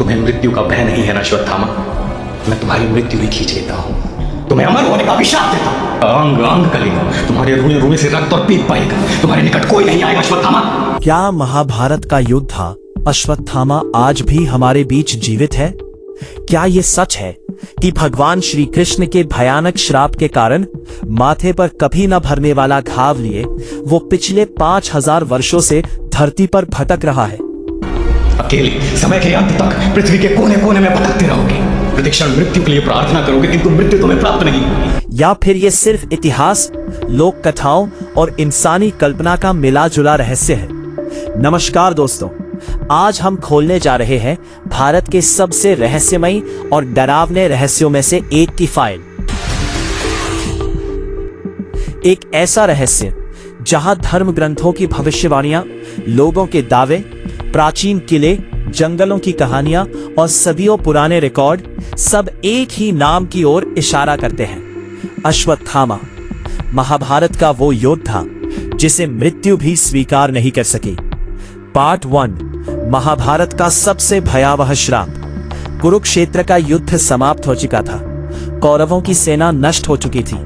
तुम्हें मृत्यु का भय नहीं है ना अश्वत्थामा? मैं तुम्हारी मृत्यु ही खींच लेता हूँ, तुम्हें अमर होने का अभिशाप देता हूँ। अंग अंग कलेगा, तुम्हारे रोए रोए से रक्त और पीत पाएगा, तुम्हारे निकट कोई नहीं आएगा अश्वत्थामा। क्या महाभारत का योद्धा अश्वत्थामा आज भी हमारे बीच जीवित है? क्या ये सच है कि भगवान श्री कृष्ण के भयानक श्राप के कारण माथे पर कभी न भरने वाला घाव लिए वो पिछले 5000 वर्षों से धरती पर भटक रहा है? अकेले समय के अंत तक पृथ्वी के कोने कोने में भटकते रहोगे, प्रतिक्षण मृत्यु के लिए प्रार्थना करोगे, किंतु मृत्यु तुम्हें प्राप्त नहीं होगी। या फिर ये सिर्फ इतिहास, लोक कथाओं और इंसानी कल्पना का मिला जुला रहस्य है? नमस्कार दोस्तों, आज हम खोलने जा रहे हैं भारत के सबसे रहस्यमयी और डरावने रहस्यों में से एक की फाइल। एक ऐसा रहस्य जहां धर्म ग्रंथों की भविष्यवाणियां, लोगों के दावे, प्राचीन किले, जंगलों की कहानियां और सदियों पुराने रिकॉर्ड सब एक ही नाम की ओर इशारा करते हैं। अश्वत्थामा, महाभारत का वो योद्धा जिसे मृत्यु भी स्वीकार नहीं कर सकी। पार्ट 1, महाभारत का सबसे भयावह श्राप। कुरुक्षेत्र का युद्ध समाप्त हो चुका था, कौरवों की सेना नष्ट हो चुकी थी,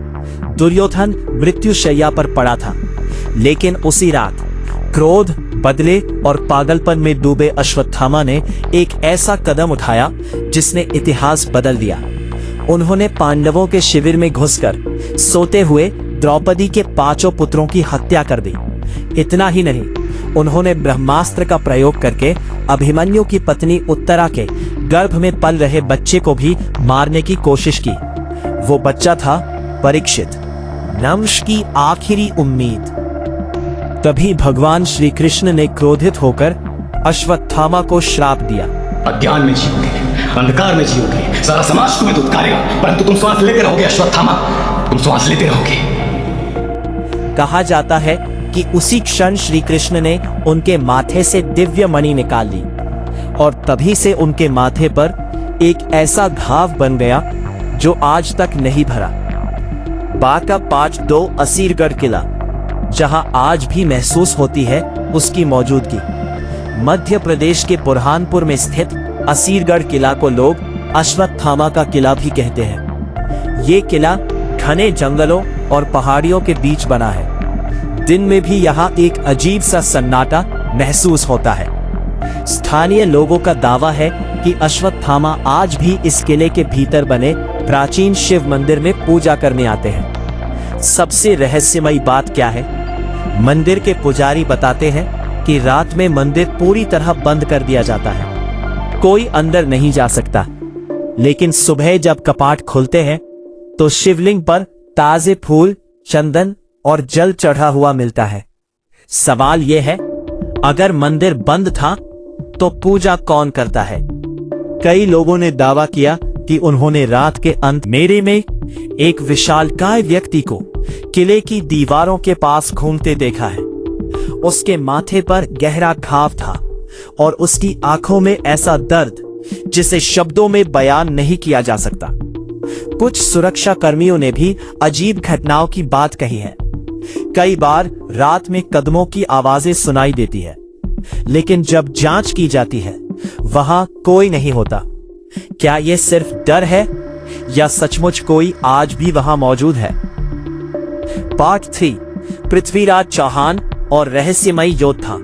दुर्योधन मृत्युशैया पर पड़ा था। लेकिन उसी रात क्रोध, बदले और पागलपन में डूबे अश्वत्थामा ने एक ऐसा कदम उठाया जिसने इतिहास बदल दिया। उन्होंने पांडवों के शिविर में घुसकर सोते हुए द्रौपदी के 5 पुत्रों की हत्या कर दी। इतना ही नहीं, उन्होंने ब्रह्मास्त्र का प्रयोग करके अभिमन्यु की पत्नी उत्तरा के गर्भ में पल रहे बच्चे को भी मारने की कोशिश की। वो बच्चा था परीक्षित, वंश की आखिरी उम्मीद। तभी भगवान श्री कृष्ण ने क्रोधित होकर अश्वत्थामा को श्राप दिया। अज्ञान में जियोगे, अंधकार में जियोगे, सारा समाज तुम्हें धुतकारेगा, परंतु तुम श्वास लेते रहोगे अश्वत्थामा, तुम श्वास लेते रहोगे। कहा जाता है कि उसी क्षण श्री कृष्ण ने उनके माथे से दिव्य मणि निकाल ली और तभी से उनके माथे पर एक ऐसा घाव बन गया जो आज तक नहीं भरा। बाका 5-2 असीरगढ़ किला, जहां आज भी महसूस होती है उसकी मौजूदगी। मध्य प्रदेश के बुरहानपुर में स्थित असीरगढ़ किला को लोग अश्वत्थामा का किला भी कहते हैं। ये किला घने जंगलों और पहाड़ियों के बीच बना है। दिन में भी यहाँ एक अजीब सा सन्नाटा महसूस होता है। स्थानीय लोगों का दावा है कि अश्वत्थामा आज भी इस किले के भीतर बने प्राचीन शिव मंदिर में पूजा करने आते हैं। सबसे रहस्यमयी बात क्या है? मंदिर के पुजारी बताते हैं कि रात में मंदिर पूरी तरह बंद कर दिया जाता है, कोई अंदर नहीं जा सकता। लेकिन सुबह जब कपाट खुलते हैं तो शिवलिंग पर ताजे फूल, चंदन और जल चढ़ा हुआ मिलता है। सवाल यह है, अगर मंदिर बंद था तो पूजा कौन करता है? कई लोगों ने दावा किया कि उन्होंने रात के अंधेरे में एक विशालकाय व्यक्ति को किले की दीवारों के पास घूमते देखा है। उसके माथे पर गहरा घाव था और उसकी आंखों में ऐसा दर्द जिसे शब्दों में बयान नहीं किया जा सकता। कुछ सुरक्षा कर्मियों ने भी अजीब घटनाओं की बात कही है। कई बार रात में कदमों की आवाजें सुनाई देती है, लेकिन जब जांच की जाती है वहां कोई नहीं होता। क्या यह सिर्फ डर है या सचमुच कोई आज भी वहां मौजूद है? पार्ट 3, पृथ्वीराज चौहान और रहस्यमयी योद्धा।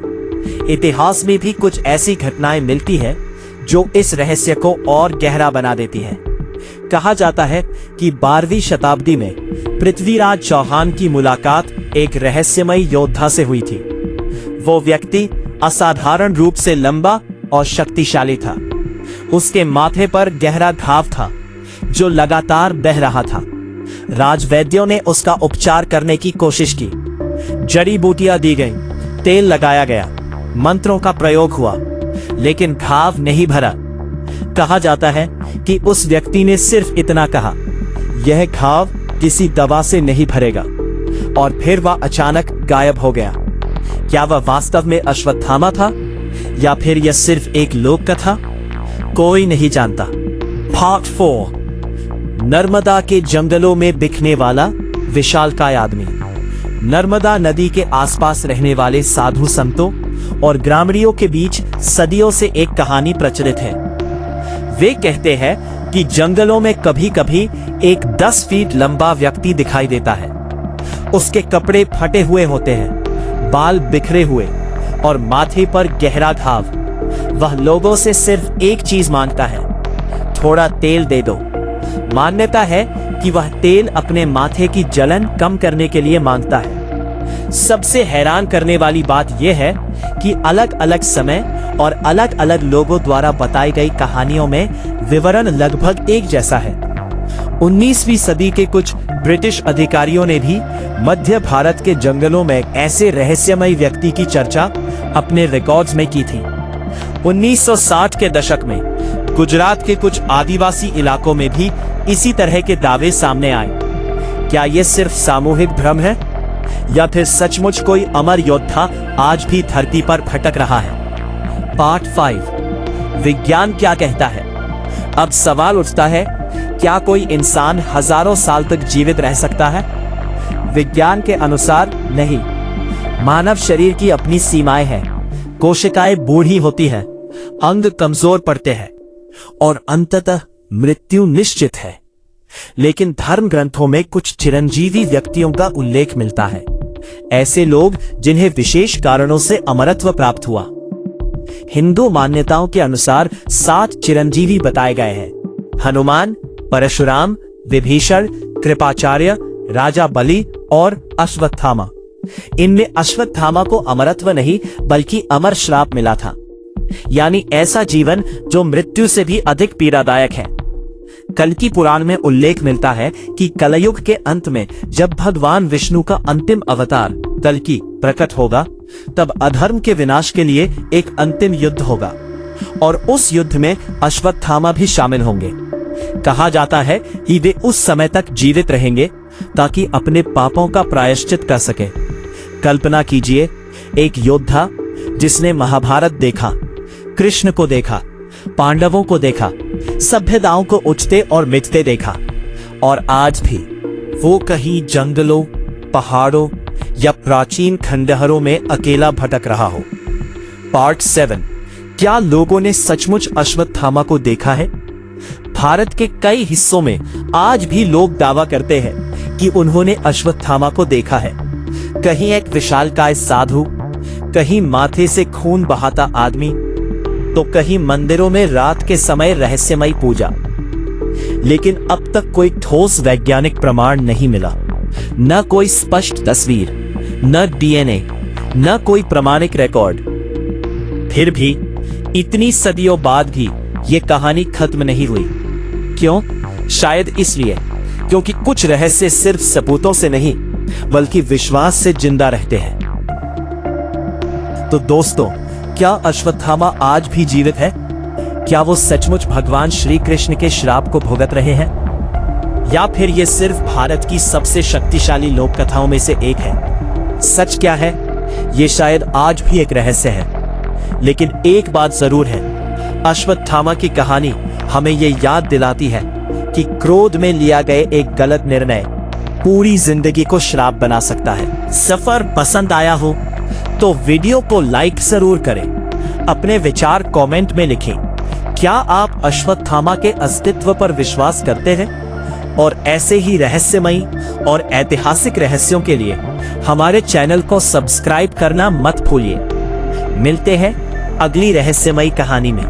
इतिहास में भी कुछ ऐसी घटनाएं मिलती है जो इस रहस्य को और गहरा बना देती है। कहा जाता है कि 12वीं शताब्दी में पृथ्वीराज चौहान की मुलाकात एक रहस्यमयी योद्धा से हुई थी। वो व्यक्ति असाधारण रूप से लंबा और शक्तिशाली था। उसके माथे पर गहरा घाव था जो लगातार बह रहा था। राजवैद्यों ने उसका उपचार करने की कोशिश की, जड़ी बूटियां दी गईं, तेल लगाया गया, मंत्रों का प्रयोग हुआ, लेकिन घाव नहीं भरा। कहा जाता है कि उस व्यक्ति ने सिर्फ इतना कहा, यह घाव किसी दवा से नहीं भरेगा, और फिर वह अचानक गायब हो गया। क्या वह वास्तव में अश्वत्थामा था या फिर यह सिर्फ एक लोक कथा? कोई नहीं जानता। पार्ट 4, नर्मदा के जंगलों में बिखने वाला विशालकाय आदमी। नर्मदा नदी के आसपास रहने वाले साधु संतों और ग्रामीणों के बीच सदियों से एक कहानी प्रचलित है। वे कहते हैं कि जंगलों में कभी कभी एक 10 फीट लंबा व्यक्ति दिखाई देता है। उसके कपड़े फटे हुए होते हैं, बाल बिखरे हुए और माथे पर गहरा घाव। वह लोगों से सिर्फ एक चीज मांगता है, थोड़ा तेल दे दो। मान्यता है कि वह तेल अपने माथे की जलन कम करने के लिए मांगता है। सबसे हैरान करने वाली बात यह है कि अलग अलग समय और अलग अलग लोगों द्वारा बताई गई कहानियों में विवरण लगभग एक जैसा है। 19वीं सदी के कुछ ब्रिटिश अधिकारियों ने भी मध्य भारत के जंगलों में ऐसे रहस्यमय व्यक्ति की चर्चा अपने रिकॉर्ड्स में की थी। 1960 के दशक में गुजरात के कुछ आदिवासी इलाकों में भी इसी तरह के दावे सामने आए। क्या यह सिर्फ सामूहिक भ्रम है या फिर सचमुच कोई अमर योद्धा आज भी धरती पर भटक रहा है? पार्ट 5, विज्ञान क्या कहता है? अब सवाल उठता है, क्या कोई इंसान हजारों साल तक जीवित रह सकता है? विज्ञान के अनुसार नहीं। मानव शरीर की अपनी सीमाएं हैं। कोशिकाएं बूढ़ी होती है, अंग कमजोर पड़ते हैं और अंततः मृत्यु निश्चित है। लेकिन धर्म ग्रंथों में कुछ चिरंजीवी व्यक्तियों का उल्लेख मिलता है, ऐसे लोग जिन्हें विशेष कारणों से अमरत्व प्राप्त हुआ। हिंदू मान्यताओं के अनुसार 7 चिरंजीवी बताए गए हैं: हनुमान, परशुराम, विभीषण, कृपाचार्य, राजा बलि और अश्वत्थामा। इनमें अश्वत्थामा को अमरत्व नहीं बल्कि अमर श्राप मिला था, यानी ऐसा जीवन जो मृत्यु से भी अधिक पीड़ादायक है। कल्कि पुराण में उल्लेख मिलता है कि कलयुग के अंत में जब भगवान विष्णु का अंतिम अवतार कल्कि प्रकट होगा, तब अधर्म के विनाश के लिए एक अंतिम युद्ध होगा और उस युद्ध में अश्वत्थामा भी शामिल होंगे। कहा जाता है कि वे उस समय तक जीवित रहेंगे ताकि अपने पापों का प्रायश्चित कर सके। कल्पना कीजिए, एक योद्धा जिसने महाभारत देखा, कृष्ण को देखा, पांडवों को देखा, सभ्यताओं को उठते और मिटते देखा, और आज भी वो कहीं जंगलों, पहाड़ों या प्राचीन खंडहरों में अकेला भटक रहा हो। पार्ट 7, क्या लोगों ने सचमुच अश्वत्थामा को देखा है? भारत के कई हिस्सों में आज भी लोग दावा करते हैं कि उन्होंने अश्वत्थामा को देखा है। कहीं एक विशालकाय साधु, कहीं माथे से खून बहाता आदमी, तो कहीं मंदिरों में रात के समय रहस्यमयी पूजा। लेकिन अब तक कोई ठोस वैज्ञानिक प्रमाण नहीं मिला, न कोई स्पष्ट तस्वीर, न डीएनए, न कोई प्रमाणिक रिकॉर्ड। फिर भी इतनी सदियों बाद भी ये कहानी खत्म नहीं हुई। क्यों? शायद इसलिए क्योंकि कुछ रहस्य सिर्फ सबूतों से नहीं बल्कि विश्वास से जिंदा रहते हैं। तो दोस्तों, क्या अश्वत्थामा आज भी जीवित है? क्या वो सचमुच भगवान श्री कृष्ण के श्राप को भुगत रहे हैं, या फिर ये सिर्फ भारत की सबसे शक्तिशाली लोक कथाओं में से एक है? सच क्या है, ये शायद आज भी एक रहस्य है। लेकिन एक बात जरूर है, अश्वत्थामा की कहानी हमें ये याद दिलाती है कि क्रोध में लिया गया एक गलत निर्णय पूरी जिंदगी को श्राप बना सकता है। सफर पसंद आया हो तो वीडियो को लाइक जरूर करें, अपने विचार कमेंट में लिखें। क्या आप अश्वत्थामा के अस्तित्व पर विश्वास करते हैं? और ऐसे ही रहस्यमयी और ऐतिहासिक रहस्यों के लिए हमारे चैनल को सब्सक्राइब करना मत भूलिए। मिलते हैं अगली रहस्यमयी कहानी में।